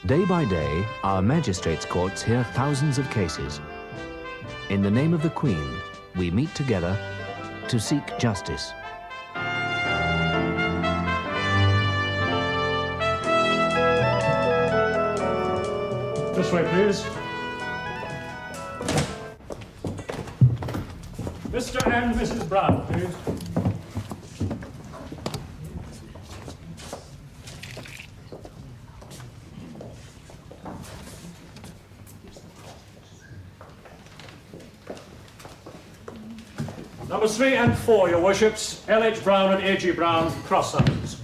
Day by day, our magistrates' courts hear thousands of cases. In the name of the Queen, we meet together to seek justice. This way, please. Mr. and Mrs. Brown, please. Numbers 3 and 4, your worships. L.H. Brown and A.G. Brown, cross summons.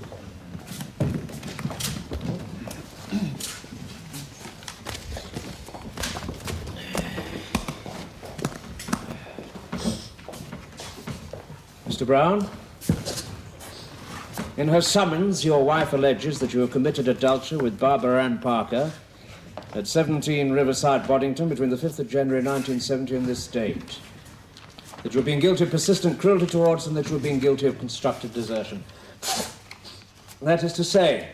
Mr. Brown, in her summons, your wife alleges that you have committed adultery with Barbara Ann Parker at 17 Riverside, Boddington, between the 5th of January 1970 and this date. That you have been guilty of persistent cruelty towards and that you have been guilty of constructive desertion. That is to say,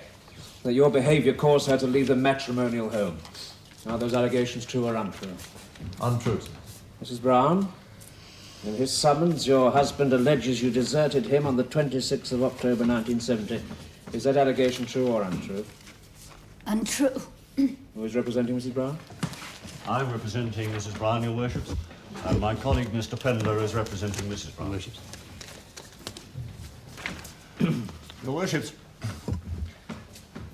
that your behaviour caused her to leave the matrimonial home. Are those allegations true or untrue? Untrue. Mrs. Brown, in his summons, your husband alleges you deserted him on the 26th of October 1970. Is that allegation true or untrue? Untrue. Who is representing Mrs. Brown? I'm representing Mrs. Brown, your worships, and my colleague, Mr. Pendler, is representing Mrs. Brown. Worships. Your worships,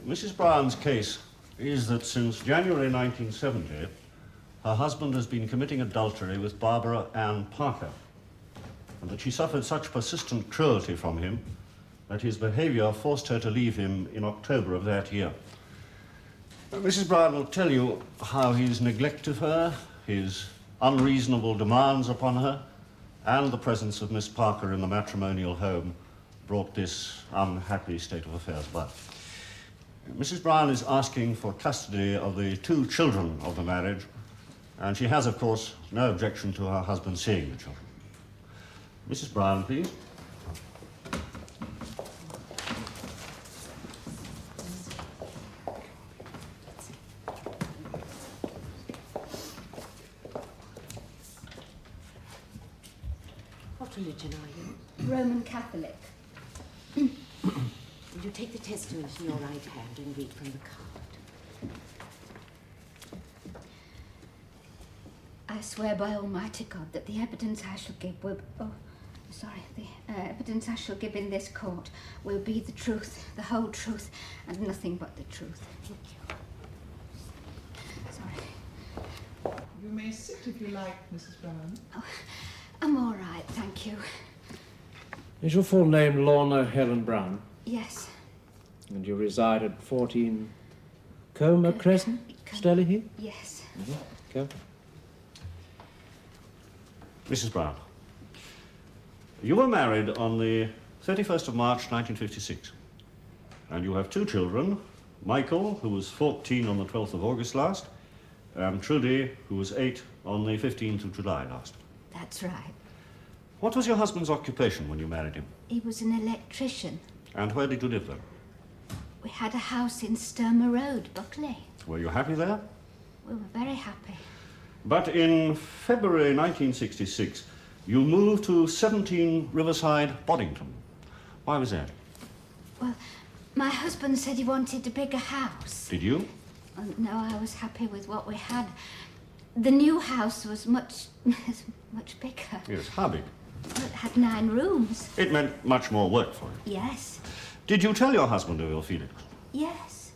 Mrs. Brown's case is that since January 1970, her husband has been committing adultery with Barbara Ann Parker, and that she suffered such persistent cruelty from him that his behavior forced her to leave him in October of that year. Mrs. Brown will tell you how his neglect of her, his unreasonable demands upon her, and the presence of Miss Parker in the matrimonial home brought this unhappy state of affairs about. Mrs. Brown is asking for custody of the 2 children of the marriage, and she has, of course, no objection to her husband seeing the children. Mrs. Brown, please. What religion are you? Roman Catholic. Will you take the testament in your right hand and read from the card? I swear by Almighty God that the evidence I shall give will... the evidence I shall give in this court will be the truth, the whole truth, and nothing but the truth. Thank you. Sorry. You may sit if you like, Mrs. Brown. Oh, I'm all right, thank you. Is your full name Lorna Helen Brown? Yes. And you reside at 14 Comer Crescent, Sterling Heath? Yes. Mm-hmm. Go. Mrs. Brown, you were married on the 31st of March 1956, and you have 2 children, Michael, who was 14 on the 12th of August last, and Trudy, who was 8 on the 15th of July last. That's right. What was your husband's occupation when you married him? He was an electrician. And where did you live then? We had a house in Sturmer Road, Buckley. Were you happy there? We were very happy. But in February 1966, you moved to 17 Riverside, Boddington. Why was that? Well, my husband said he wanted a bigger house. Did you? No, I was happy with what we had. The new house was much bigger. Yes, how big? Well, it had 9 rooms. It meant much more work for you. Yes. Did you tell your husband of your feelings? Yes.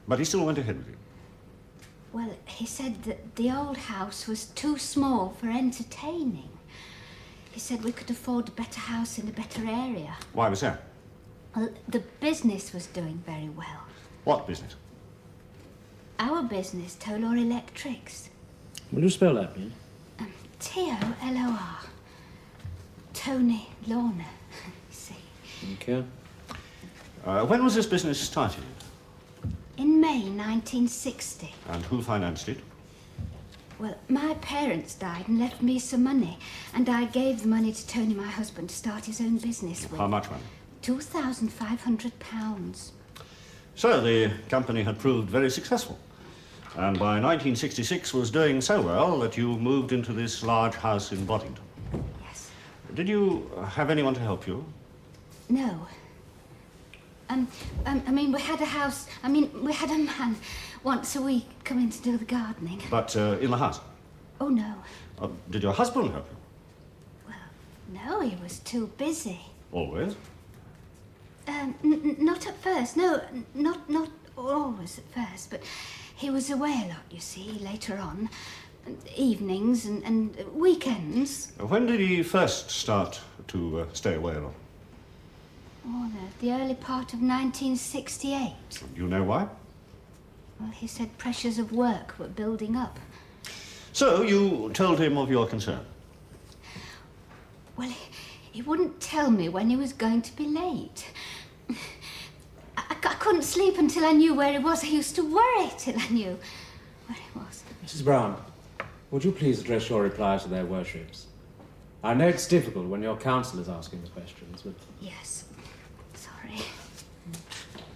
But he still went ahead with you? Well, he said that the old house was too small for entertaining. He said we could afford a better house in a better area. Why was that? Well, the business was doing very well. What business? Our business, Tolor Electrics. Will you spell that, please? T-O-L-O-R. Tony Lorna, you see. Okay. When was this business started? In May 1960. And who financed it? Well, my parents died and left me some money, and I gave the money to Tony, my husband, to start his own business with. How much money? £2,500. So the company had proved very successful. And by 1966 was doing so well that you moved into this large house in Boddington. Yes. Did you have anyone to help you? No. I mean, we had a house. I mean, we had a man once a week come in to do the gardening. But in the house? Oh, no. Did your husband help you? Well, no, he was too busy. Always? Not at first. No, not always at first, but he was away a lot, you see, later on. Evenings and weekends. When did he first start to stay away a lot? Oh, the early part of 1968. Do you know why? Well, he said pressures of work were building up. So you told him of your concern? Well, he wouldn't tell me when he was going to be late. I couldn't sleep until I knew where he was. I used to worry till I knew where he was. Mrs. Brown, would you please address your replies to their worships? I know it's difficult when your counsel is asking the questions, but... Yes. Sorry.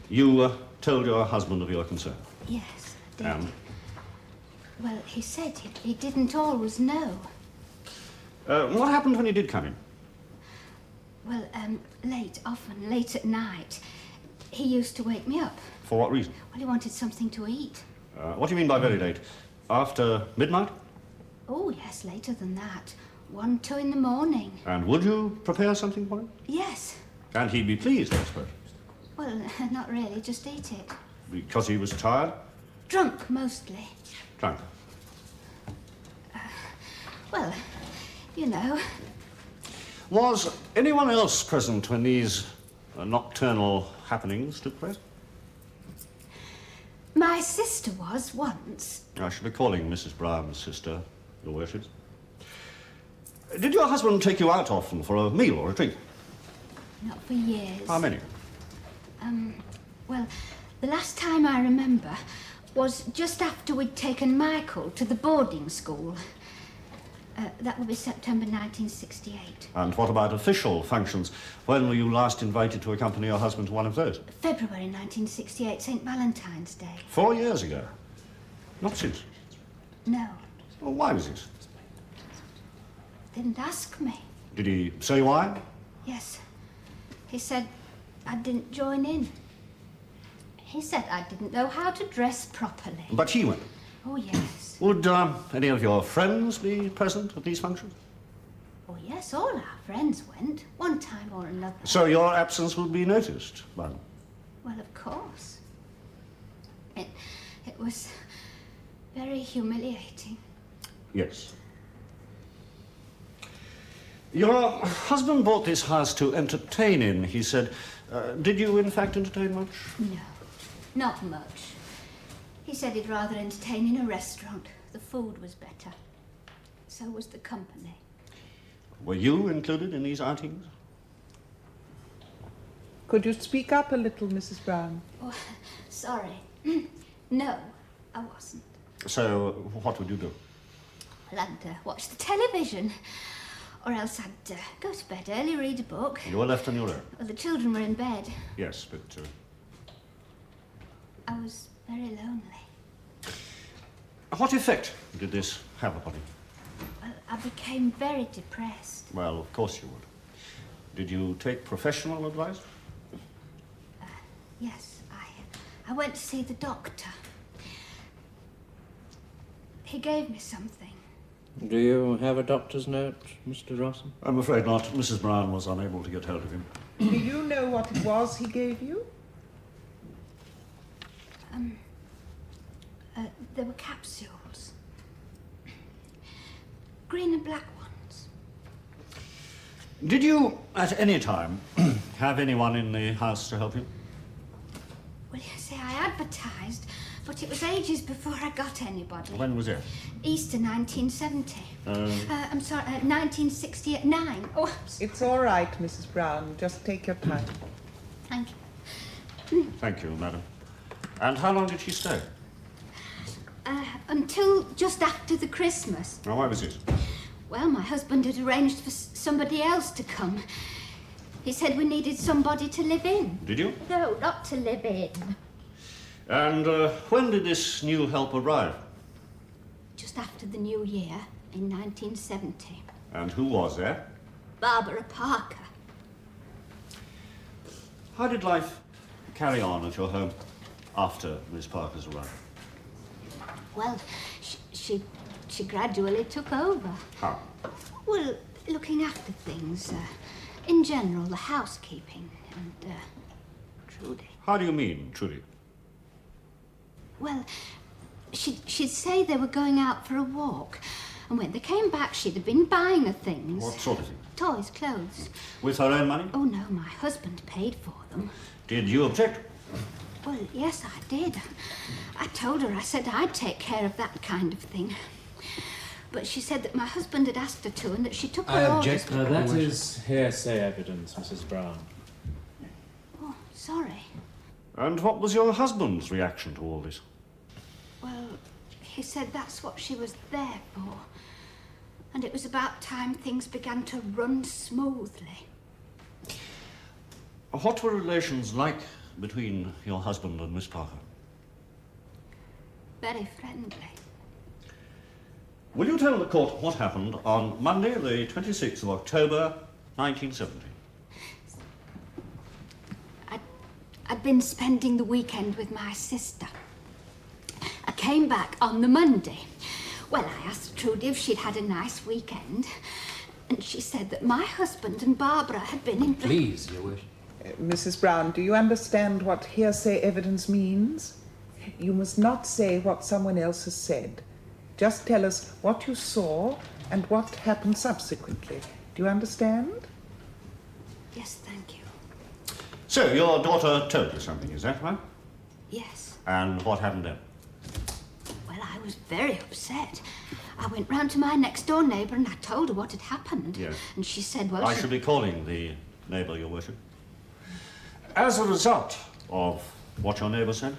You told your husband of your concern? Yes, I did. And? Well, he said he didn't always know. What happened when he did come in? Well, often late at night. He used to wake me up. For what reason? Well, he wanted something to eat. What do you mean by very late? After midnight? Oh, yes, later than that. 1, 2 in the morning. And would you prepare something for him? Yes. And he'd be pleased, I suppose. Well, not really, just eat it. Because he was tired? Drunk, mostly. Drunk. Well, you know. Was anyone else present when these nocturnal happenings took place? My sister was once. I should be calling Mrs. Brown's sister, your worships. Did your husband take you out often for a meal or a drink? Not for years. How many? Well, the last time I remember was just after we'd taken Michael to the boarding school. That would be September 1968. And what about official functions? When were you last invited to accompany your husband to one of those? February 1968, St. Valentine's Day. 4 years ago? Not since? No, Well, why was this? didn't ask me. Did he say why? Yes, he said I didn't join in. He said I didn't know how to dress properly. But he went. Oh, yes. Would any of your friends be present at these functions? Oh, yes, all our friends went, one time or another. So your absence would be noticed by them? Well, of course. It was very humiliating. Yes. Your husband bought this house to entertain in, he said. Did you, in fact, entertain much? No, not much. He said he'd rather entertain in a restaurant. The food was better. So was the company. Were you included in these outings? Could you speak up a little, Mrs. Brown? Oh, sorry. No, I wasn't. So, what would you do? Well, I'd watch the television. Or else I'd go to bed early, read a book. You were left on your own? Well, the children were in bed. Yes, but... I was very lonely. What effect did this have upon you? Well, I became very depressed. Well, of course you would. Did you take professional advice? Yes, I went to see the doctor. He gave me something. Do you have a doctor's note, Mr. Rawson? I'm afraid not. Mrs. Brown was unable to get hold of him. Do you know what it was he gave you? There were capsules. Green and black ones. Did you, at any time, have anyone in the house to help you? Well, you see, I advertised, but it was ages before I got anybody. When was it? Easter 1970. I'm sorry, 1969. Oh, It's all right, Mrs. Brown. Just take your time. thank you. Thank you, madam. And how long did she stay? Until just after the Christmas. Now, why was it? Well, my husband had arranged for somebody else to come. He said we needed somebody to live in. Did you? No, not to live in. And when did this new help arrive? Just after the New Year in 1970. And who was there? Barbara Parker. How did life carry on at your home after Miss Parker's arrival? Well, she gradually took over. How? Well, looking after things. In general, the housekeeping and Trudy. How do you mean, Trudy? Well, she'd say they were going out for a walk. And when they came back, she'd have been buying her things. What sort of thing? Toys, clothes. With her own money? Oh, no, my husband paid for them. Did you object? Well, yes, I did. I told her, I said I'd take care of that kind of thing. But she said that my husband had asked her to and that she took her orders. That is hearsay evidence, Mrs. Brown. Oh, sorry. And what was your husband's reaction to all this? Well, he said that's what she was there for. And it was about time things began to run smoothly. What were relations like between your husband and Miss Parker? Very friendly. Will you tell the court what happened on Monday, the 26th of October, 1970? I'd been spending the weekend with my sister. I came back on the Monday. Well, I asked Trudy if she'd had a nice weekend, and she said that my husband and Barbara had been in... Please, Your Wish. Mrs. Brown, do you understand what hearsay evidence means? You must not say what someone else has said. Just tell us what you saw and what happened subsequently. Do you understand? Yes, thank you. So, your daughter told you something, is that right? Yes. And what happened then? Well, I was very upset. I went round to my next-door neighbour and I told her what had happened. Yes. And she said, well, I should be calling the neighbour, Your Worship. As a result of what your neighbour said?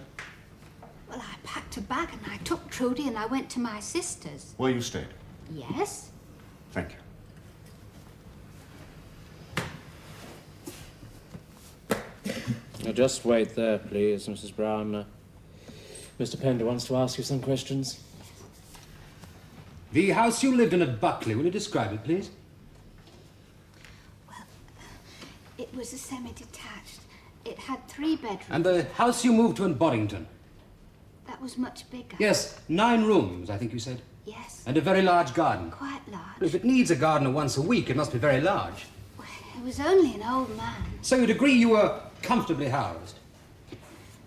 Well, I packed a bag and I took Trudy and I went to my sister's. Where you stayed? Yes. Thank you. Now, just wait there, please, Mrs. Brown. Mr. Pender wants to ask you some questions. The house you lived in at Buckley, will you describe it, please? Well, it was a semi-detached. It had 3 bedrooms. And the house you moved to in Boddington? That was much bigger. Yes, 9 rooms, I think you said. Yes. And a very large garden. Quite large. If it needs a gardener once a week, it must be very large. Well, it was only an old man. So you'd agree you were comfortably housed?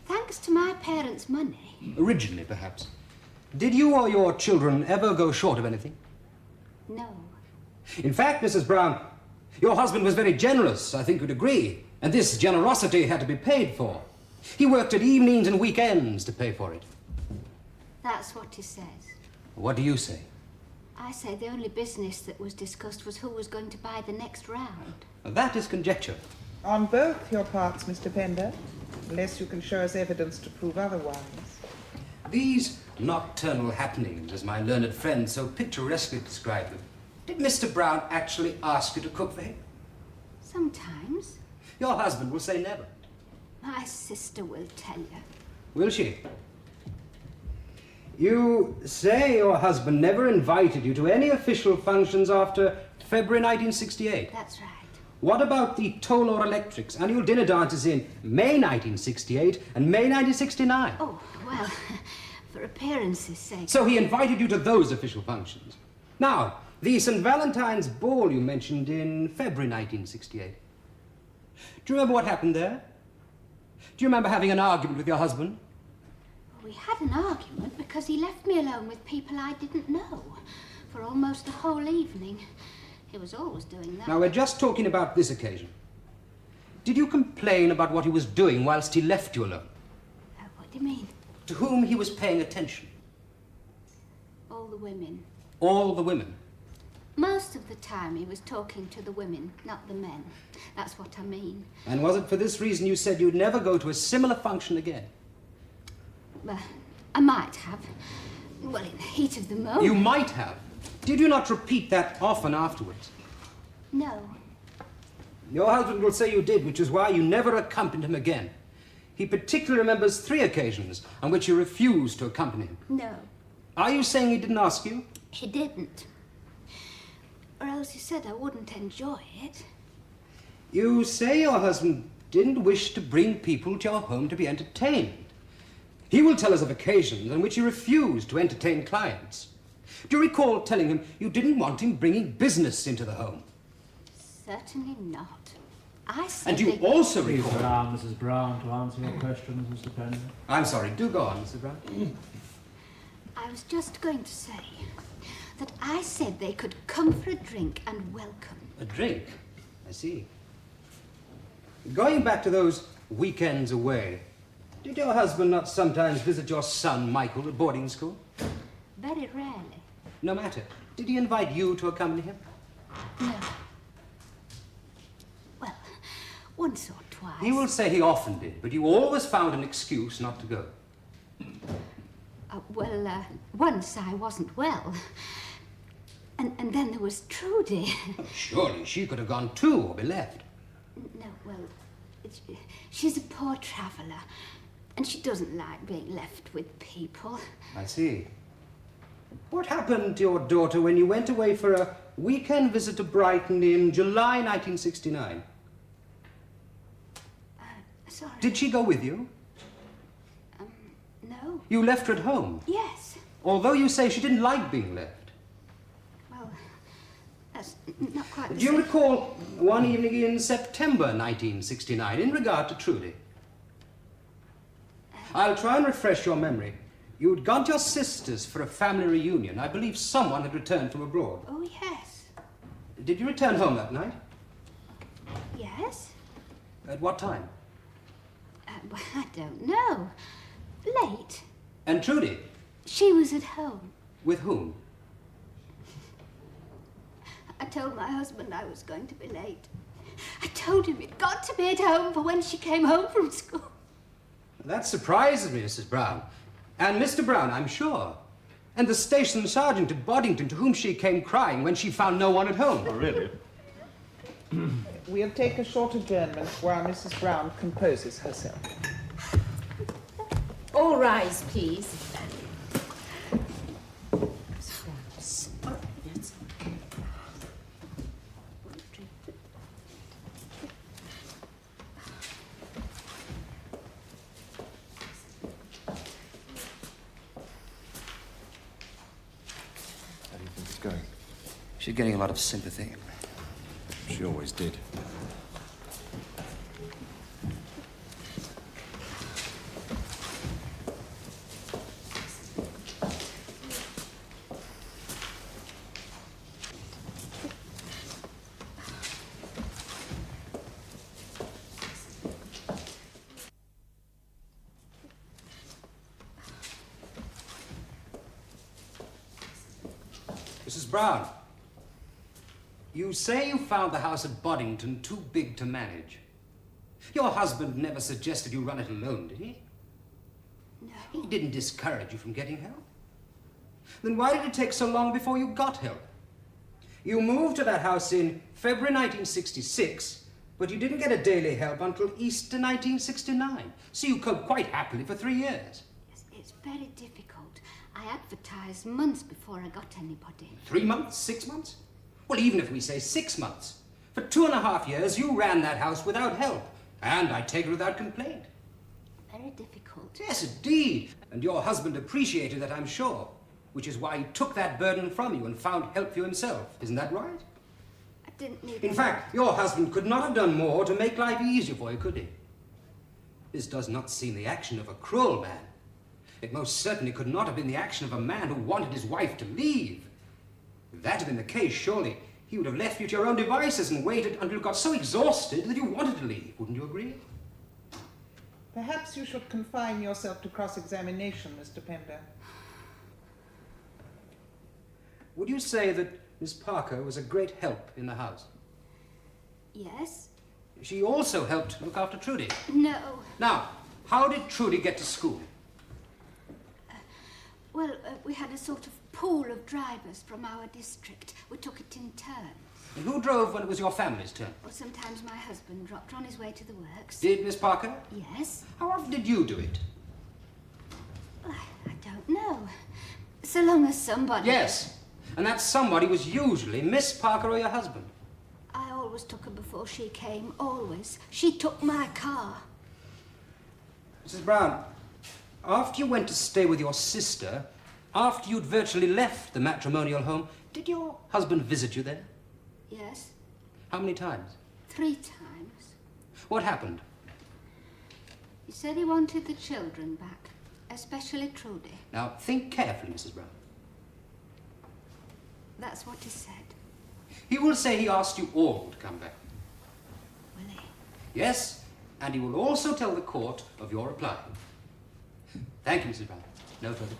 Thanks to my parents' money. Originally, perhaps. Did you or your children ever go short of anything? No. In fact, Mrs. Brown, your husband was very generous, I think you'd agree. And this generosity had to be paid for. He worked at evenings and weekends to pay for it. That's what he says. What do you say? I say the only business that was discussed was who was going to buy the next round. That is conjecture. On both your parts, Mr. Pender, unless you can show us evidence to prove otherwise. These nocturnal happenings, as my learned friend so picturesquely described them, did Mr. Brown actually ask you to cook for him? Sometimes. Your husband will say never. My sister will tell you. Will she? You say your husband never invited you to any official functions after February 1968. That's right. What about the Tollor Electric's annual dinner dances in May 1968 and May 1969? Oh, well, for appearances' sake. So he invited you to those official functions. Now, the St. Valentine's Ball you mentioned in February 1968. Do you remember what happened there? Do you remember having an argument with your husband? We had an argument because he left me alone with people I didn't know for almost the whole evening. He was always doing that. Now, we're just talking about this occasion. Did you complain about what he was doing whilst he left you alone? What do you mean? To whom he was paying attention? All the women. All the women? Most of the time he was talking to the women, not the men. That's what I mean. And was it for this reason you said you'd never go to a similar function again? Well, I might have. Well, in the heat of the moment. You might have. Did you not repeat that often afterwards? No. Your husband will say you did, which is why you never accompanied him again. He particularly remembers 3 occasions on which you refused to accompany him. No, Are you saying he didn't ask you? he didn't. Or else he said I wouldn't enjoy it. You say your husband didn't wish to bring people to your home to be entertained. He will tell us of occasions on which you refused to entertain clients. Do you recall telling him you didn't want him bringing business into the home? Certainly not. I said And you also Please recall... allow Mrs. Brown to answer your questions, Mr. Pender. I'm sorry, do go on, Mr. Brown. I was just going to say that I said they could come for a drink and welcome. A drink? I see. Going back to those weekends away, did your husband not sometimes visit your son, Michael, at boarding school? Very rarely. No matter. Did he invite you to accompany him? No. Well, once or twice. He will say he often did, but you always found an excuse not to go. Once I wasn't well. And then there was Trudy. Surely she could have gone too, or be left. No, well, she's a poor traveller. And she doesn't like being left with people. I see. What happened to your daughter when you went away for a weekend visit to Brighton in July 1969? Sorry. Did she go with you? No. You left her at home? Yes. Although you say she didn't like being left. Well, that's not quite the Do you same. recall one evening in September 1969 in regard to Trudy? I'll try and refresh your memory. You'd gone to your sister's for a family reunion. I believe someone had returned from abroad. Oh, yes. Did you return home that night? Yes? At what time? Well, I don't know. Late. And Trudy? She was at home. With whom? I told my husband I was going to be late. I told him he'd got to be at home for when she came home from school. That surprises me, Mrs. Brown. And Mr. Brown, I'm sure. And the station sergeant at Boddington to whom she came crying when she found no one at home. Oh, really? We'll take a short adjournment while Mrs. Brown composes herself. All rise, please. Going. She's getting a lot of sympathy. She always did. Mrs. Brown, you say you found the house at Boddington too big to manage. Your husband never suggested you run it alone, did he? No. He didn't discourage you from getting help. Then why did it take so long before you got help? You moved to that house in February 1966, but you didn't get a daily help until Easter 1969. So you coped quite happily for 3 years. It's very difficult. I advertised months before I got anybody. 3 months? 6 months? Well, even if we say 6 months. For 2.5 years, you ran that house without help. And I take it without complaint. Very difficult. Yes, indeed. And your husband appreciated that, I'm sure. Which is why he took that burden from you and found help for you himself. Isn't that right? I didn't need In fact, your husband could not have done more to make life easier for you, could he? This does not seem the action of a cruel man. It most certainly could not have been the action of a man who wanted his wife to leave. If that had been the case, surely he would have left you to your own devices and waited until you got so exhausted that you wanted to leave. Wouldn't you agree? Perhaps you should confine yourself to cross-examination, Mr. Pender. Would you say that Miss Parker was a great help in the house? Yes? She also helped look after Trudy. No. Now, how did Trudy get to school? We had a sort of pool of drivers from our district. We took it in turns. And who drove when it was your family's turn? Well, sometimes my husband dropped on his way to the works. Did Miss Parker? Yes. How often did you do it? Well, I don't know. So long as somebody... Yes. And that somebody was usually Miss Parker or your husband. I always took her before she came, always. She took my car. Mrs. Brown, after you went to stay with your sister, after you'd virtually left the matrimonial home, did your husband visit you there? Yes. How many times? 3 times. What happened? He said he wanted the children back, especially Trudy. Now, think carefully, Mrs. Brown. That's what he said. He will say he asked you all to come back. Will he? Yes, and he will also tell the court of your reply. Thank you, Mrs. Brown. No further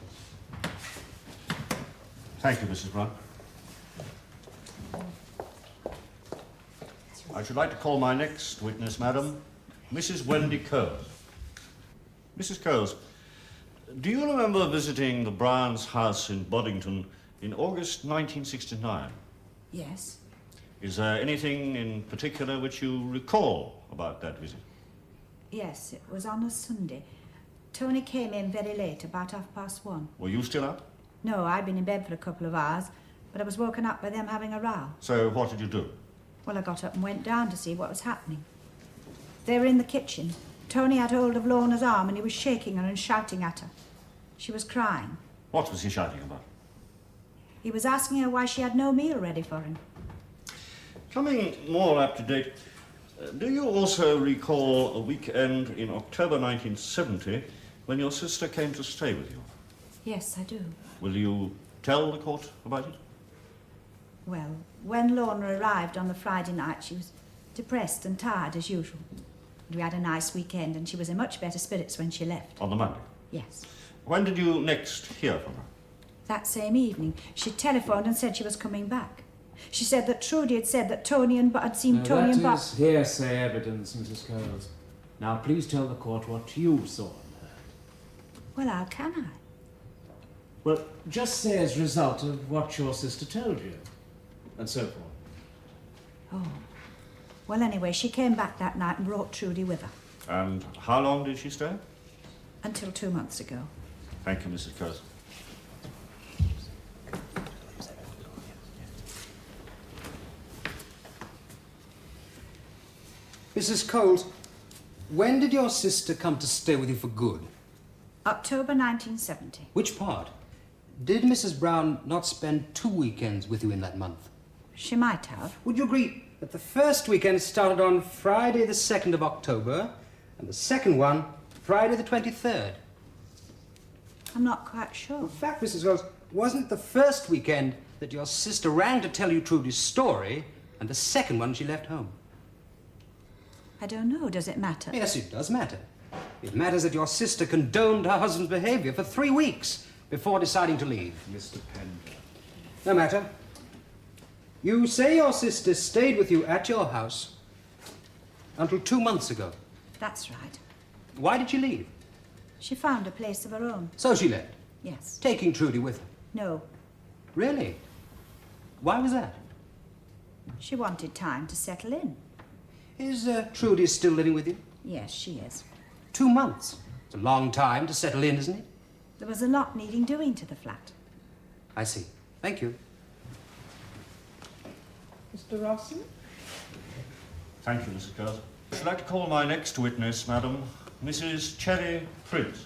questions. Thank you, Mrs. Brown. I should like to call my next witness, madam, Mrs. Wendy Coles. Mrs. Coles, do you remember visiting the Browns' house in Boddington in August 1969? Yes. Is there anything in particular which you recall about that visit? Yes, it was on a Sunday. Tony came in very late, about 1:30. Were you still up? No, I'd been in bed for a couple of hours, but I was woken up by them having a row. So what did you do? Well, I got up and went down to see what was happening. They were in the kitchen. Tony had hold of Lorna's arm and he was shaking her and shouting at her. She was crying. What was he shouting about? He was asking her why she had no meal ready for him. Coming more up to date, do you also recall a weekend in October 1970 when your sister came to stay with you? Yes, I do. Will you tell the court about it? Well, when Lorna arrived on the Friday night, she was depressed and tired as usual. We had a nice weekend and she was in much better spirits when she left. On the Monday? Yes. When did you next hear from her? That same evening, she telephoned and said she was coming back. She said that Trudy had said that Tony and had seen Tony and Bob... That is hearsay evidence, Mrs. Coles. Now, please tell the court what you saw and heard. Well, how can I? Well, just say as a result of what your sister told you, and so forth. Oh. Well, anyway, she came back that night and brought Trudy with her. And how long did she stay? Until 2 months ago. Thank you, Mrs. Coles. Mrs. Coles, when did your sister come to stay with you for good? October 1970. Which part? Did Mrs. Brown not spend 2 weekends with you in that month? She might have. Would you agree that the first weekend started on Friday the 2nd of October, and the second one, Friday the 23rd? I'm not quite sure. In fact, Mrs. Coles, wasn't it the first weekend that your sister rang to tell you Trudy's story, and the second one she left home? I don't know. Does it matter? Yes, it does matter. It matters that your sister condoned her husband's behavior for 3 weeks before deciding to leave. Mr. Pender. No matter. You say your sister stayed with you at your house until 2 months ago. That's right. Why did she leave? She found a place of her own. So she left, Yes. taking Trudy with her. No. Really? Why was that? She wanted time to settle in. Is Trudy still living with you? Yes, she is. 2 months. It's a long time to settle in, isn't it? There was a lot needing doing to the flat. I see. Thank you. Mr. Rawson? Thank you, Mrs. Coles. I should like to call my next witness, madam, Mrs. Cherry Prince.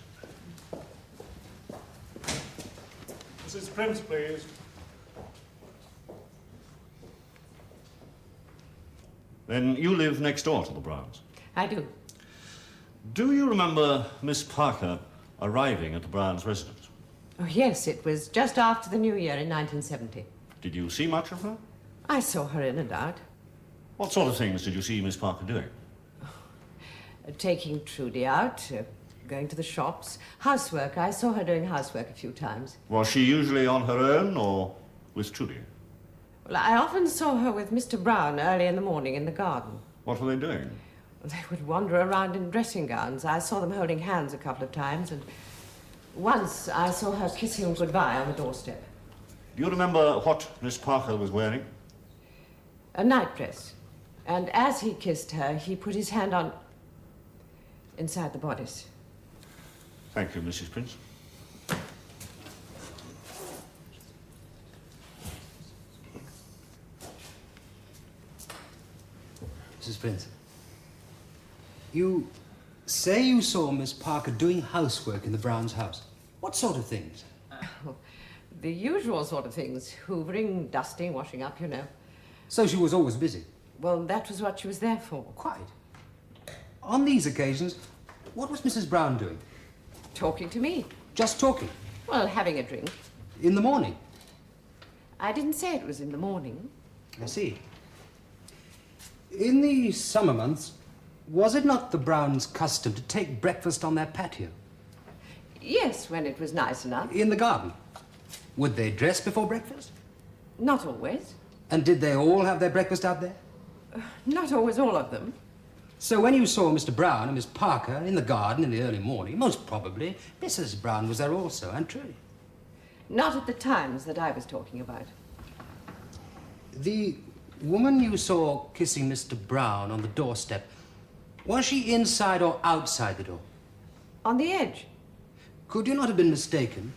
Mrs. Prince, please. Then you live next door to the Browns. I do. Do you remember Miss Parker arriving at the Browns' residence? Oh, yes, it was just after the New Year in 1970. Did you see much of her? I saw her in and out. What sort of things did you see Miss Parker doing? Taking Trudy out, going to the shops, housework. I saw her doing housework a few times. Was she usually on her own or with Trudy? Well, I often saw her with Mr. Brown early in the morning in the garden. What were they doing? They would wander around in dressing gowns. I saw them holding hands a couple of times, and once I saw her kissing him goodbye on the doorstep. Do you remember what Miss Parker was wearing? A nightdress. And as he kissed her, he put his hand on... inside the bodice. Thank you, Mrs. Prince. Mrs. Prince, you say you saw Miss Parker doing housework in the Browns' house. What sort of things? The usual sort of things. Hoovering, dusting, washing up, you know. So she was always busy? Well, that was what she was there for. Quite. On these occasions, what was Mrs. Brown doing? Talking to me. Just talking? Well, having a drink. In the morning? I didn't say it was in the morning. I see. In the summer months, was it not the Browns' custom to take breakfast on their patio? Yes, when it was nice enough. In the garden? Would they dress before breakfast? Not always. And did they all have their breakfast out there? Not always all of them. So when you saw Mr. Brown and Miss Parker in the garden in the early morning, most probably Mrs. Brown was there also, and truly. Not at the times that I was talking about. The woman you saw kissing Mr. Brown on the doorstep, was she inside or outside the door? On the edge. Could you not have been mistaken?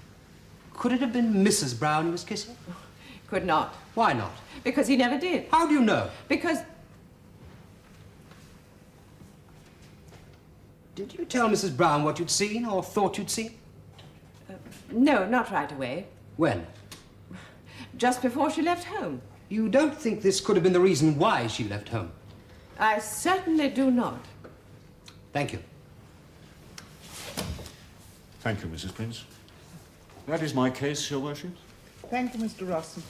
Could it have been Mrs. Brown he was kissing? Could not. Why not? Because he never did. How do you know? Because... Did you tell Mrs. Brown what you'd seen or thought you'd seen? No, not right away. When? Just before she left home. You don't think this could have been the reason why she left home? I certainly do not. Thank you. Thank you, Mrs. Prince. That is my case, Your Worship. Thank you, Mr. Rawson.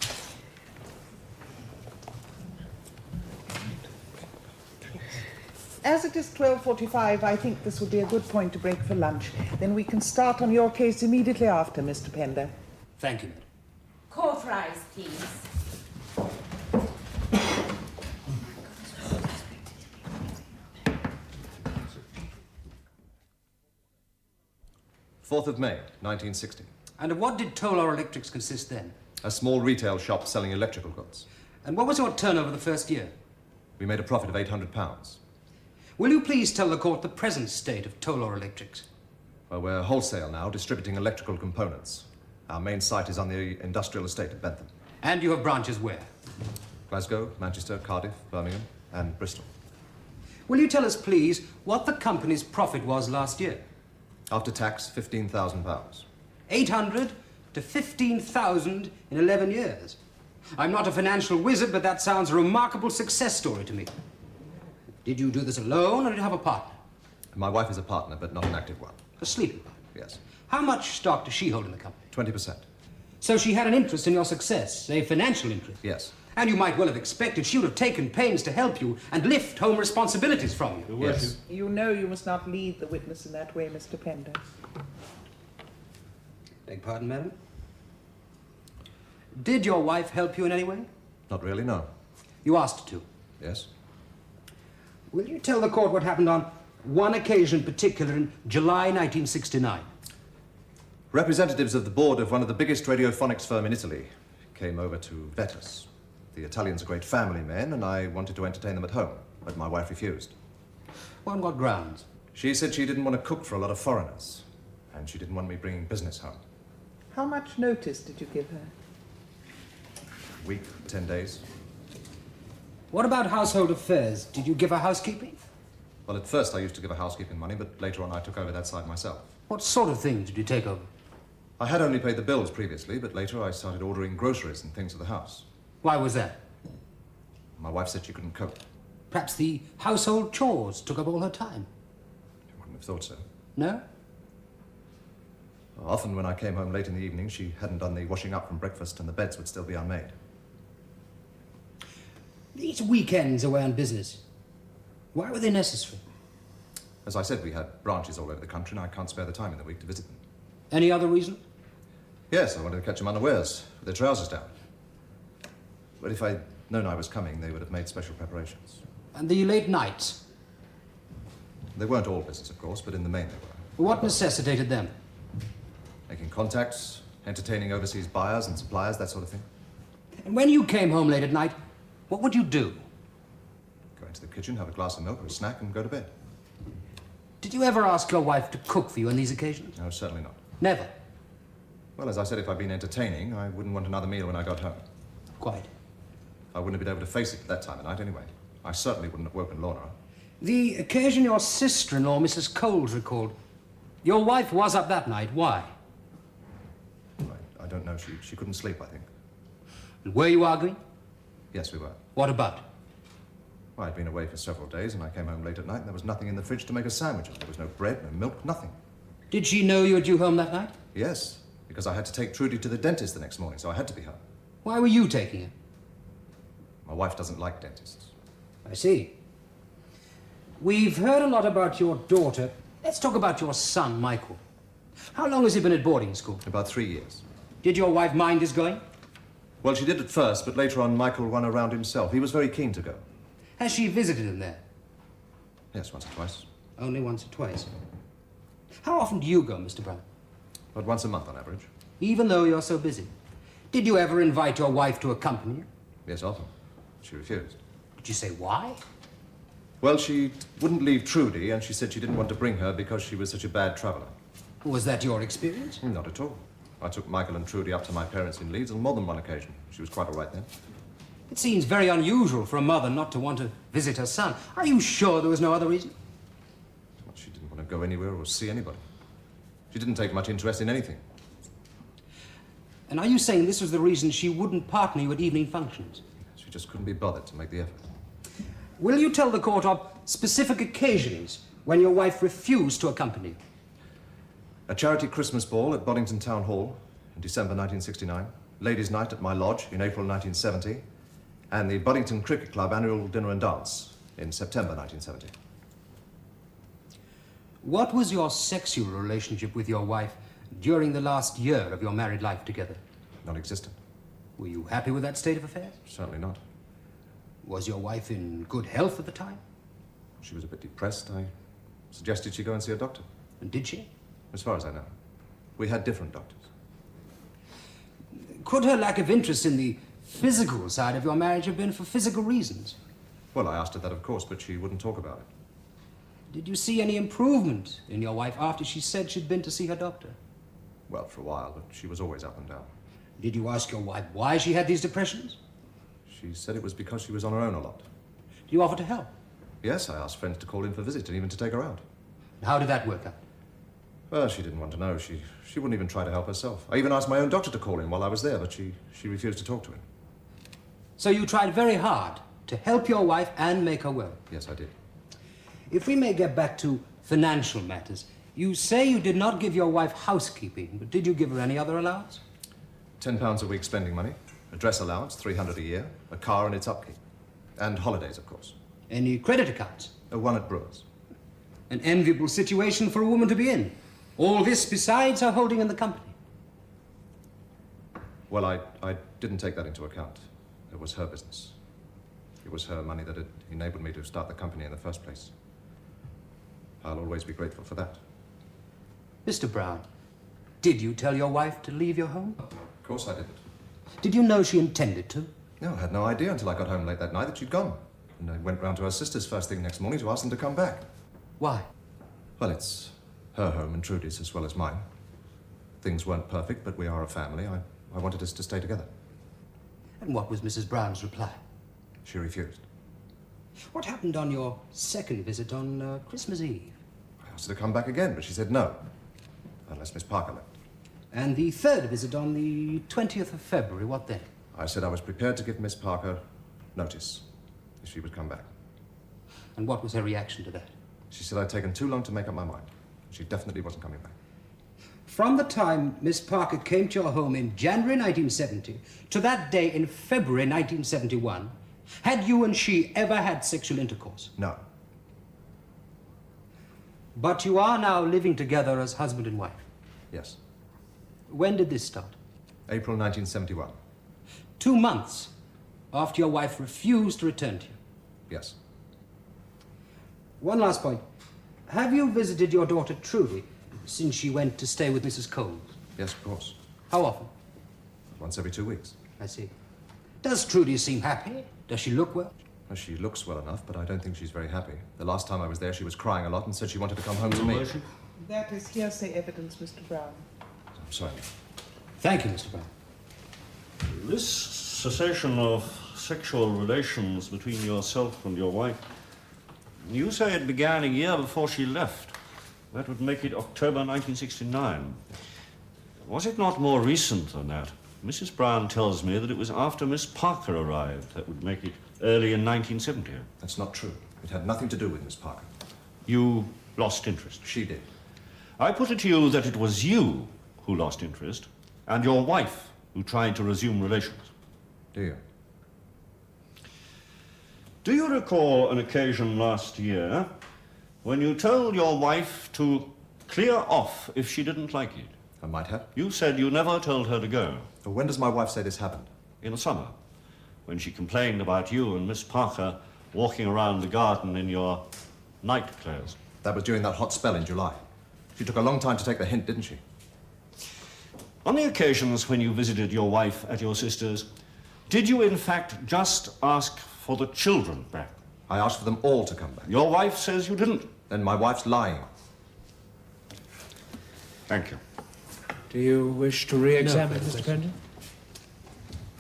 As it is 12:45, I think this would be a good point to break for lunch. Then we can start on your case immediately after, Mr. Pender. Thank you, madam. Court rise, please. May 1960. And of what did Tolar Electrics consist then? A small retail shop selling electrical goods. And what was your turnover the first year? We made a profit of £800. Will you please tell the court the present state of Tolar Electrics? Well, we're wholesale now, distributing electrical components. Our main site is on the industrial estate at Bentham. And you have branches where? Glasgow, Manchester, Cardiff, Birmingham, and Bristol. Will you tell us, please, what the company's profit was last year? After tax, £15,000. 800 to 15,000 in 11 years. I'm not a financial wizard, but that sounds a remarkable success story to me. Did you do this alone, or did you have a partner? My wife is a partner, but not an active one. A sleeping partner? Yes. How much stock does she hold in the company? 20%. So she had an interest in your success, a financial interest? Yes. And you might well have expected she would have taken pains to help you and lift home responsibilities from you. Yes. You know you must not lead the witness in that way, Mr. Pender. Beg pardon, madam? Did your wife help you in any way? Not really, no. You asked her to? Yes. Will you tell the court what happened on one occasion in particular in July 1969? Representatives of the board of one of the biggest radiophonics firm in Italy came over to vet us. The Italians are great family men, and I wanted to entertain them at home, but my wife refused. On what grounds? She said she didn't want to cook for a lot of foreigners, and she didn't want me bringing business home. How much notice did you give her? A week, 10 days. What about household affairs? Did you give her housekeeping? Well, at first I used to give her housekeeping money, but later on I took over that side myself. What sort of things did you take over? I had only paid the bills previously, but later I started ordering groceries and things for the house. Why was that? My wife said she couldn't cope. Perhaps the household chores took up all her time. I wouldn't have thought so. No? Often when I came home late in the evening, she hadn't done the washing up from breakfast and the beds would still be unmade. These weekends away on business, why were they necessary? As I said, we had branches all over the country and I can't spare the time in the week to visit them. Any other reason? Yes, I wanted to catch them unawares, with their trousers down. But if I'd known I was coming, they would have made special preparations. And the late nights? They weren't all business, of course, but in the main they were. What necessitated them? Making contacts, entertaining overseas buyers and suppliers, that sort of thing. And when you came home late at night, What would you do? Go into the kitchen, have a glass of milk or a snack, and go to bed. Did you ever ask your wife to cook for you on these occasions? No, certainly not. Never? Well, as I said, if I'd been entertaining, I wouldn't want another meal when I got home. Quite. I wouldn't have been able to face it at that time of night anyway. I certainly wouldn't have woken Lorna. The occasion your sister-in-law, Mrs. Coles, recalled, your wife was up that night. Why? I don't know. She couldn't sleep, I think. And were you arguing? Yes, we were. What about? Well, I'd been away for several days, and I came home late at night, and there was nothing in the fridge to make a sandwich of. There was no bread, no milk, nothing. Did she know you were due home that night? Yes, because I had to take Trudy to the dentist the next morning, so I had to be home. Why were you taking her? My wife doesn't like dentists. I see. We've heard a lot about your daughter. Let's talk about your son, Michael. How long has he been at boarding school? About 3 years. Did your wife mind his going? Well, she did at first, but later on, Michael won around himself. He was very keen to go. Has she visited him there? Yes, once or twice. Only once or twice. How often do you go, Mr. Brown? But once a month on average. Even though you're so busy. Did you ever invite your wife to accompany you? Yes, often. She refused. Did you say why? Well, she wouldn't leave Trudy, and she said she didn't want to bring her because she was such a bad traveller. Was that your experience? Not at all. I took Michael and Trudy up to my parents in Leeds on more than one occasion. She was quite all right then. It seems very unusual for a mother not to want to visit her son. Are you sure there was no other reason? Well, she didn't want to go anywhere or see anybody. She didn't take much interest in anything. And are you saying this was the reason she wouldn't partner you at evening functions? She just couldn't be bothered to make the effort. Will you tell the court of specific occasions when your wife refused to accompany you? A charity Christmas ball at Boddington Town Hall in December 1969, Ladies' Night at my lodge in April 1970, and the Boddington Cricket Club annual dinner and dance in September 1970. What was your sexual relationship with your wife during the last year of your married life together? Non-existent. Were you happy with that state of affairs? Certainly not. Was your wife in good health at the time? She was a bit depressed. I suggested she go and see a doctor. And did she? As far as I know. We had different doctors. Could her lack of interest in the physical side of your marriage have been for physical reasons? Well, I asked her that, of course, but she wouldn't talk about it. Did you see any improvement in your wife after she said she'd been to see her doctor? Well, for a while, but she was always up and down. Did you ask your wife why she had these depressions? She said it was because she was on her own a lot. Did you offer to help? Yes, I asked friends to call in for visits and even to take her out. How did that work out? Well, she didn't want to know. She wouldn't even try to help herself. I even asked my own doctor to call in while I was there, but she refused to talk to him. So you tried very hard to help your wife and make her well? Yes, I did. If we may get back to financial matters, you say you did not give your wife housekeeping, but did you give her any other allowance? £10 a week spending money, a dress allowance, £300 a year, a car and its upkeep, and holidays, of course. Any credit accounts? One at Brewer's. An enviable situation for a woman to be in. All this besides her holding in the company. Well, I didn't take that into account. It was her business. It was her money that had enabled me to start the company in the first place. I'll always be grateful for that. Mr. Brown, did you tell your wife to leave your home? Of course I didn't. Did you know she intended to? No, I had no idea until I got home late that night that she'd gone. And I went round to her sister's first thing next morning to ask them to come back. Why? Well, it's her home and Trudy's as well as mine. Things weren't perfect, but we are a family. I wanted us to stay together. And what was Mrs. Brown's reply? She refused. What happened on your second visit on Christmas Eve? I asked her to come back again, but she said no. Unless Miss Parker left. And the third visit on the 20th of February, what then? I said I was prepared to give Miss Parker notice if she would come back. And what was her reaction to that? She said I'd taken too long to make up my mind. She definitely wasn't coming back. From the time Miss Parker came to your home in January 1970 to that day in February 1971, had you and she ever had sexual intercourse? No. But you are now living together as husband and wife? Yes. When did this start? April 1971. 2 months after your wife refused to return to you? Yes. One last point. Have you visited your daughter Trudy since she went to stay with Mrs. Coles? Yes, of course. How often? Once every 2 weeks. I see. Does Trudy seem happy? Does she look well? Well, she looks well enough, but I don't think she's very happy. The last time I was there, she was crying a lot and said she wanted to come home to me. That is hearsay evidence, Mr. Brown. I'm sorry. Thank you, Mr. Brown. This cessation of sexual relations between yourself and your wife, you say it began a year before she left. That would make it October 1969. Was it not more recent than that? Mrs. Brown tells me that it was after Miss Parker arrived. That would make it early in 1970. That's not true. It had nothing to do with Miss Parker. You lost interest? She did. I put it to you that it was you who lost interest and your wife who tried to resume relations. Do you? Do you recall an occasion last year when you told your wife to clear off if she didn't like it? I might have. You said you never told her to go. Well, when does my wife say this happened? In the summer, when she complained about you and Miss Parker walking around the garden in your night clothes. That was during that hot spell in July. She took a long time to take the hint, didn't she? On the occasions when you visited your wife at your sister's, did you in fact just ask for the children back? I asked for them all to come back. Your wife says you didn't. Then my wife's lying. Thank you. Do you wish to re-examine, No, Mr. Pendon?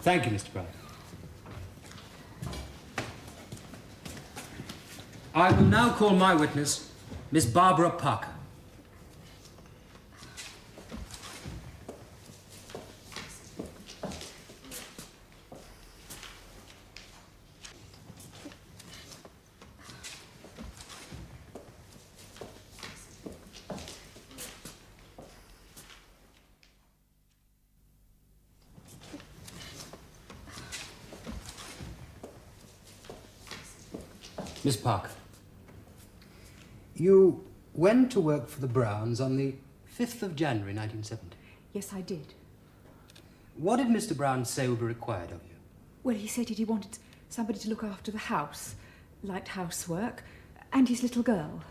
Thank you, Mr. Brown. I will now call my witness, Miss Barbara Parker. Miss Parker, you went to work for the Browns on the 5th of January, 1970. Yes, I did. What did Mr. Brown say would be required of you? Well, he said he wanted somebody to look after the house, light housework, and his little girl.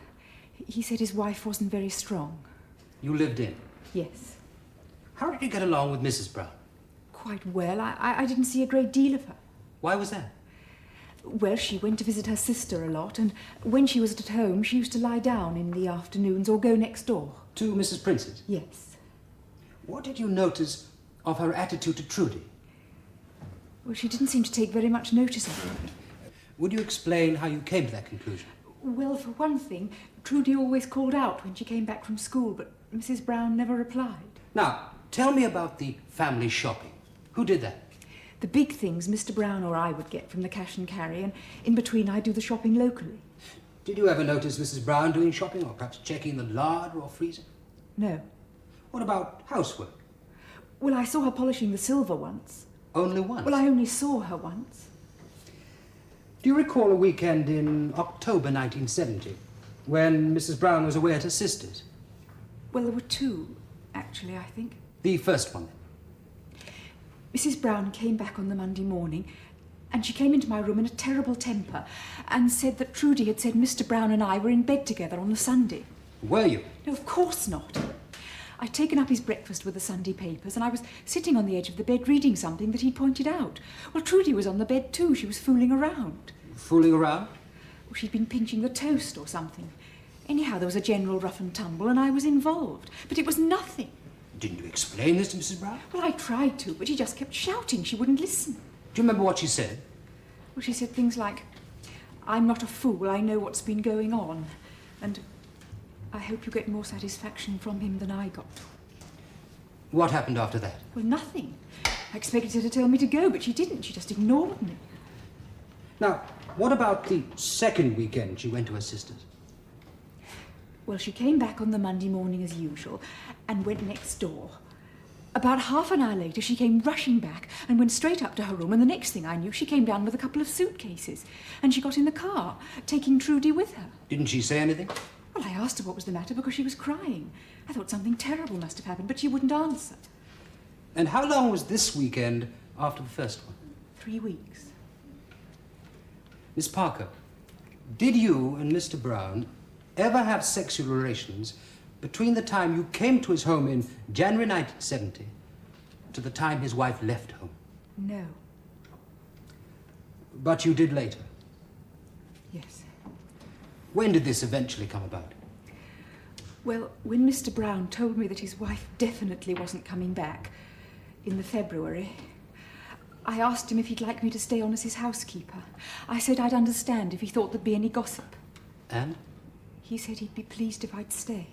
He said his wife wasn't very strong. You lived in? Yes. How did you get along with Mrs. Brown? Quite well. I didn't see a great deal of her. Why was that? Well, she went to visit her sister a lot, and when she was at home, she used to lie down in the afternoons or go next door. To Mrs. Prince's? Yes. What did you notice of her attitude to Trudy? Well, she didn't seem to take very much notice of her. Would you explain how you came to that conclusion? Well, for one thing, Trudy always called out when she came back from school, but Mrs. Brown never replied. Now, tell me about the family shopping. Who did that? The big things Mr. Brown or I would get from the cash and carry, and in between I do the shopping locally. Did you ever notice Mrs. Brown doing shopping, or perhaps checking the larder or freezer? No. What about housework? Well, I saw her polishing the silver once. Only once? Well, I only saw her once. Do you recall a weekend in October 1970, when Mrs. Brown was away at her sister's? Well, there were two, actually, I think. The first one, then? Mrs. Brown came back on the Monday morning, and she came into my room in a terrible temper and said that Trudy had said Mr. Brown and I were in bed together on the Sunday. Were you? No, of course not. I'd taken up his breakfast with the Sunday papers, and I was sitting on the edge of the bed reading something that he'd pointed out. Well, Trudy was on the bed too. She was fooling around. Fooling around? Well, she'd been pinching the toast or something. Anyhow, there was a general rough and tumble, and I was involved. But it was nothing. Didn't you explain this to Mrs. Brown? Well, I tried to, but she just kept shouting. She wouldn't listen. Do you remember what she said? Well, she said things like, "I'm not a fool, I know what's been going on. And I hope you get more satisfaction from him than I got." What happened after that? Well, nothing. I expected her to tell me to go, but she didn't. She just ignored me. Now, what about the second weekend she went to her sister's? Well, she came back on the Monday morning as usual and went next door. About half an hour later, she came rushing back and went straight up to her room, and the next thing I knew, she came down with a couple of suitcases, and she got in the car, taking Trudy with her. Didn't she say anything? Well, I asked her what was the matter because she was crying. I thought something terrible must have happened, but she wouldn't answer. And how long was this weekend after the first one? 3 weeks. Miss Parker, did you and Mr. Brown ever have sexual relations between the time you came to his home in January 1970 to the time his wife left home? No. But you did later. Yes. When did this eventually come about? Well, when Mr. Brown told me that his wife definitely wasn't coming back in the February, I asked him if he'd like me to stay on as his housekeeper. I said I'd understand if he thought there'd be any gossip. And? He said he'd be pleased if I'd stay.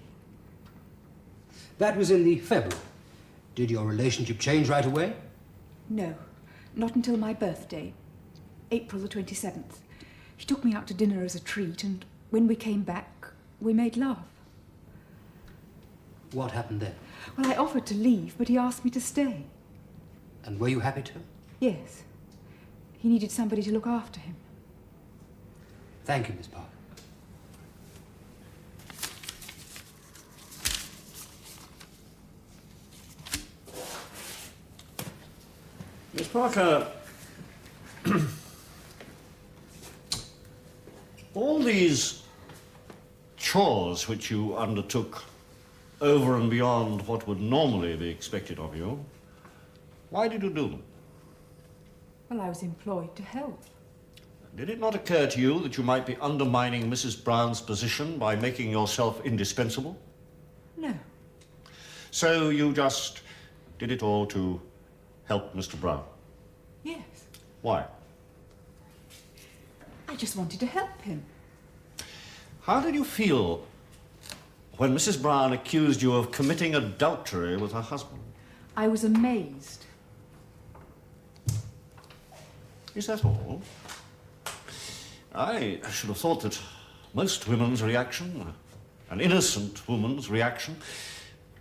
That was in the February. Did your relationship change right away? No, not until my birthday, April the 27th. He took me out to dinner as a treat, and when we came back, we made love. What happened then? Well, I offered to leave, but he asked me to stay. And were you happy to? Yes. He needed somebody to look after him. Thank you, Miss Parker. Miss Parker, all these chores which you undertook over and beyond what would normally be expected of you, why did you do them? Well, I was employed to help. Did it not occur to you that you might be undermining Mrs. Brown's position by making yourself indispensable? No. So you just did it all to help Mr. Brown? Yes. Why? I just wanted to help him. How did you feel when Mrs. Brown accused you of committing adultery with her husband? I was amazed. Is that all? I should have thought that most women's reaction, an innocent woman's reaction,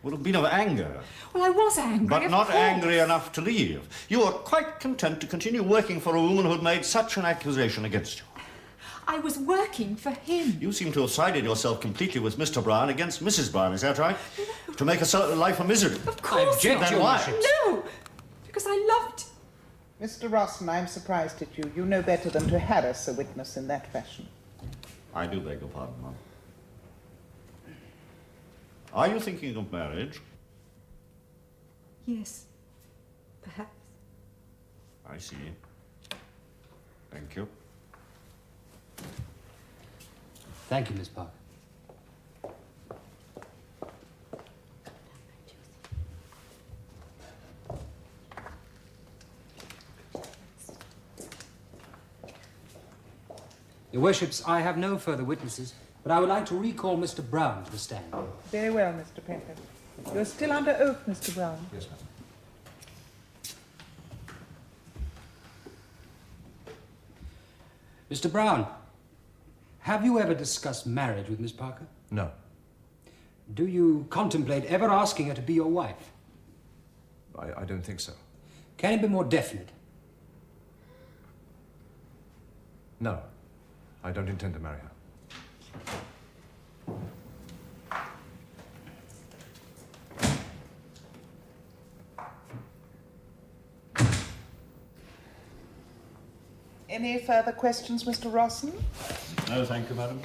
would have been of anger. Well, I was angry, But of not course. angry enough to leave. You were quite content to continue working for a woman who had made such an accusation against you. I was working for him. You seem to have sided yourself completely with Mr. Brown against Mrs. Brown, is that right? No. To make her life a misery. Of course object, not. Then why? No, because I loved him. Mr. Rawson, I'm surprised at you. You know better than to harass a witness in that fashion. I do beg your pardon, Ma'am. Are you thinking of marriage? Yes, perhaps. I see. Thank you. Thank you, Miss Parker. Your Worships, I have no further witnesses, but I would like to recall Mr. Brown to the stand. Very well, Mr. Pender. You're still under oath, Mr. Brown. Yes, ma'am. Mr. Brown, have you ever discussed marriage with Miss Parker? No. Do you contemplate ever asking her to be your wife? I don't think so. Can it be more definite? No. I don't intend to marry her. Any further questions, Mr. Rawson? No, thank you, madam.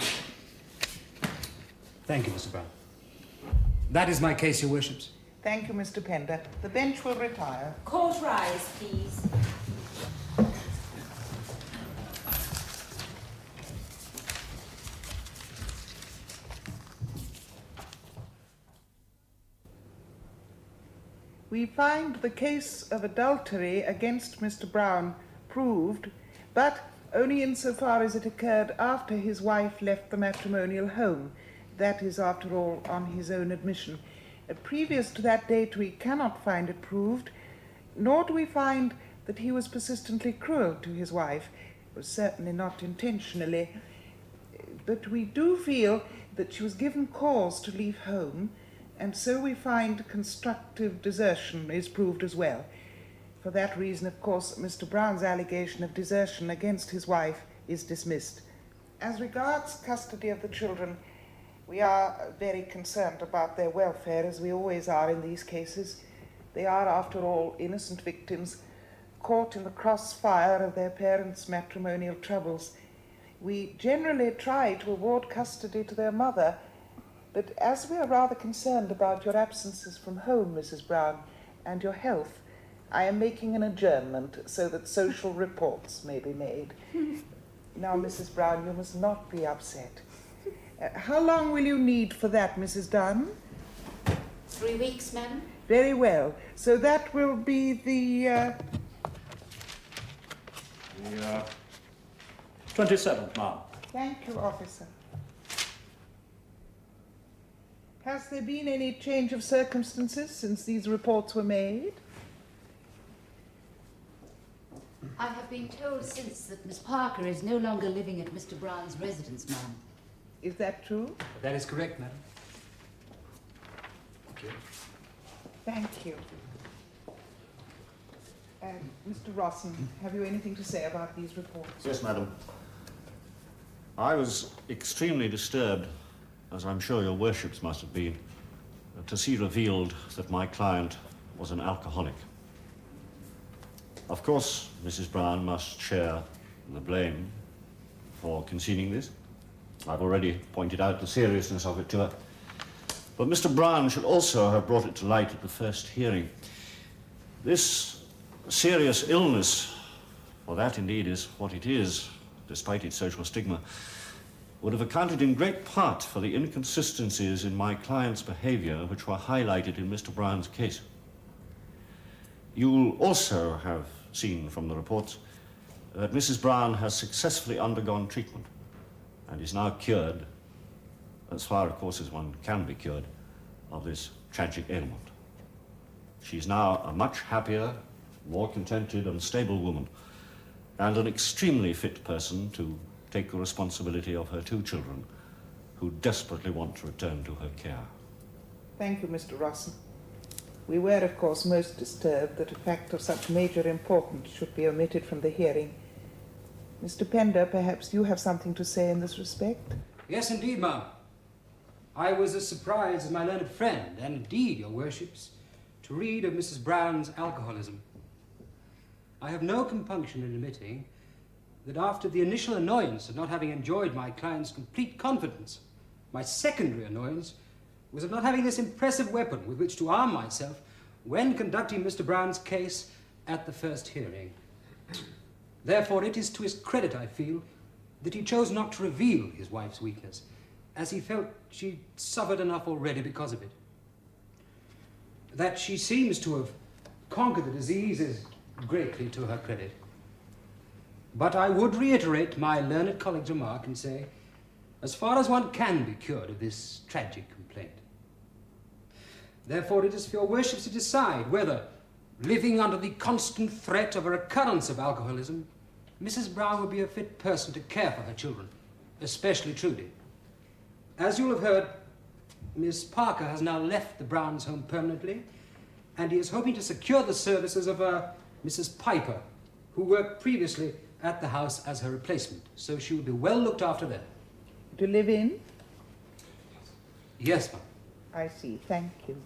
Thank you, Mr. Brown. That is my case, Your Worships. Thank you, Mr. Pender. The bench will retire. Court rise, please. We find the case of adultery against Mr. Brown proved, but only insofar as it occurred after his wife left the matrimonial home. That is, after all, on his own admission. Previous to that date, we cannot find it proved, nor do we find that he was persistently cruel to his wife. It was certainly not intentionally. But we do feel that she was given cause to leave home, and so we find constructive desertion is proved as well. For that reason, of course, Mr. Brown's allegation of desertion against his wife is dismissed. As regards custody of the children, we are very concerned about their welfare, as we always are in these cases. They are, after all, innocent victims, caught in the crossfire of their parents' matrimonial troubles. We generally try to award custody to their mother, but as we are rather concerned about your absences from home, Mrs. Brown, and your health, I am making an adjournment so that social reports may be made. Now, Mrs. Brown, you must not be upset. How long will you need for that, Mrs. Dunn? 3 weeks, madam. Very well. So that will be the 27th, ma'am. Thank you, officer. Has there been any change of circumstances since these reports were made? I have been told since that Miss Parker is no longer living at Mr. Brown's residence, ma'am. Is that true? That is correct, madam. Thank you. Thank you. Mr. Rawson, have you anything to say about these reports? Yes, madam. I was extremely disturbed, as I'm sure your worships must have been, to see revealed that my client was an alcoholic. Of course, Mrs. Brown must share the blame for concealing this. I've already pointed out the seriousness of it to her. But Mr. Brown should also have brought it to light at the first hearing. This serious illness, for that indeed is what it is, despite its social stigma, would have accounted in great part for the inconsistencies in my client's behavior which were highlighted in Mr. Brown's case. You'll also have seen from the reports that Mrs. Brown has successfully undergone treatment and is now cured, as far, of course, as one can be cured, of this tragic ailment. She's now a much happier, more contented and stable woman, and an extremely fit person to take the responsibility of her 2 children, who desperately want to return to her care. Thank you, Mr. Rawson. We were, of course, most disturbed that a fact of such major importance should be omitted from the hearing. Mr. Pender, perhaps you have something to say in this respect? Yes, indeed, ma'am. I was as surprised as my learned friend, and indeed, your worships, to read of Mrs. Brown's alcoholism. I have no compunction in admitting that after the initial annoyance of not having enjoyed my client's complete confidence, my secondary annoyance was of not having this impressive weapon with which to arm myself when conducting Mr. Brown's case at the first hearing. Therefore, it is to his credit, I feel, that he chose not to reveal his wife's weakness, as he felt she suffered enough already because of it. That she seems to have conquered the disease is greatly to her credit. But I would reiterate my learned colleague's remark and say, as far as one can be cured of this tragic complaint. Therefore, it is for your worships to decide whether, living under the constant threat of a recurrence of alcoholism, Mrs. Brown would be a fit person to care for her children, especially Trudy. As you'll have heard, Miss Parker has now left the Browns' home permanently, and he is hoping to secure the services of Mrs. Piper, who worked previously at the house as her replacement, so she will be well looked after there. To live in? Yes, ma'am. I see. Thank you.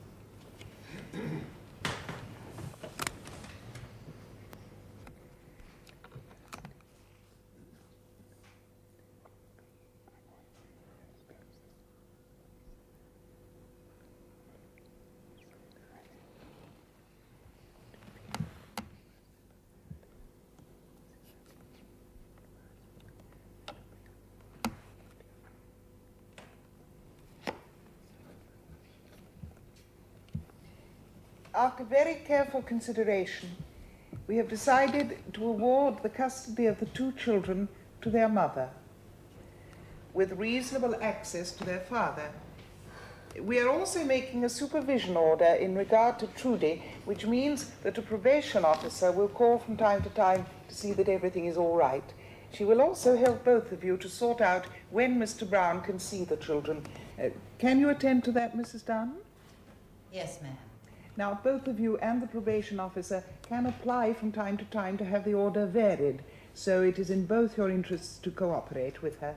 After very careful consideration, we have decided to award the custody of the 2 children to their mother, with reasonable access to their father. We are also making a supervision order in regard to Trudy, which means that a probation officer will call from time to time to see that everything is all right. She will also help both of you to sort out when Mr. Brown can see the children. Can you attend to that, Mrs. Dunn? Yes, ma'am. Now, both of you and the probation officer can apply from time to time to have the order varied, so it is in both your interests to cooperate with her.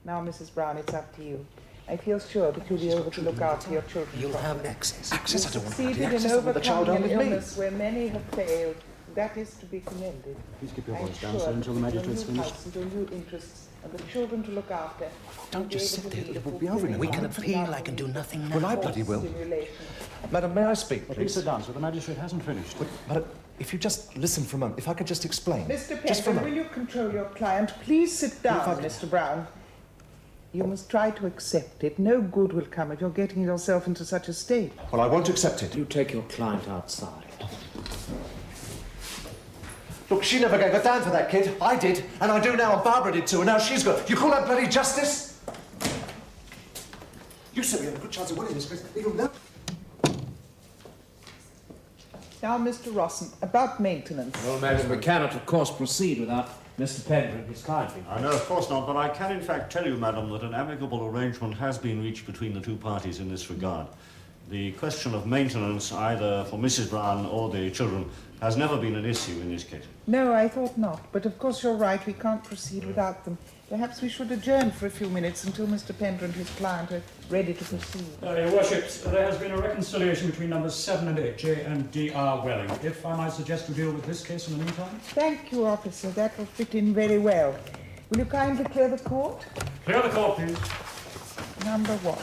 Now, Mrs. Brown, it's up to you. I feel sure that you'll be able to look after your children. You'll have access. Access? I don't want to have access. The child on with illness where many have failed. That is to be commended. Please keep your I'm voice down, sure sir, until the that magistrate's your new finished. house and your new interests and the children to look after. Don't just sit there. It will be over in a We moment. can appeal. I can do nothing now. Well, I bloody will. Madam, may I speak, please? Please sit down, sir. The magistrate hasn't finished. Madam, if you just listen for a moment, if I could just explain. Mr. Just for a Penguin, will moment. you control your client? Please sit down, If I- Mr. Brown. You must try to accept it. No good will come of your getting yourself into such a state. Well, I won't accept it. You take your client outside. Look, she never gave a damn for that kid. I did, and I do now, and Barbara did too, and now she's got... You call that bloody justice? You said we had a good chance of winning this case. Even now... Now, Mr. Rawson, about maintenance. Well, madam, we cannot, of course, proceed without Mr. Penguin, his client. No, of course not, but I can in fact tell you, madam, that an amicable arrangement has been reached between the two parties in this regard. The question of maintenance, either for Mrs. Brown or the children, has never been an issue in this case. No, I thought not. But of course you're right. We can't proceed without them. Perhaps we should adjourn for a few minutes until Mr. Pender and his client are ready to proceed. Your Worships, there has been a reconciliation between numbers 7 and 8, J and D.R. Welling. If I might suggest we deal with this case in the meantime? Thank you, officer. That will fit in very well. Will you kindly clear the court? Clear the court, please. Number 1.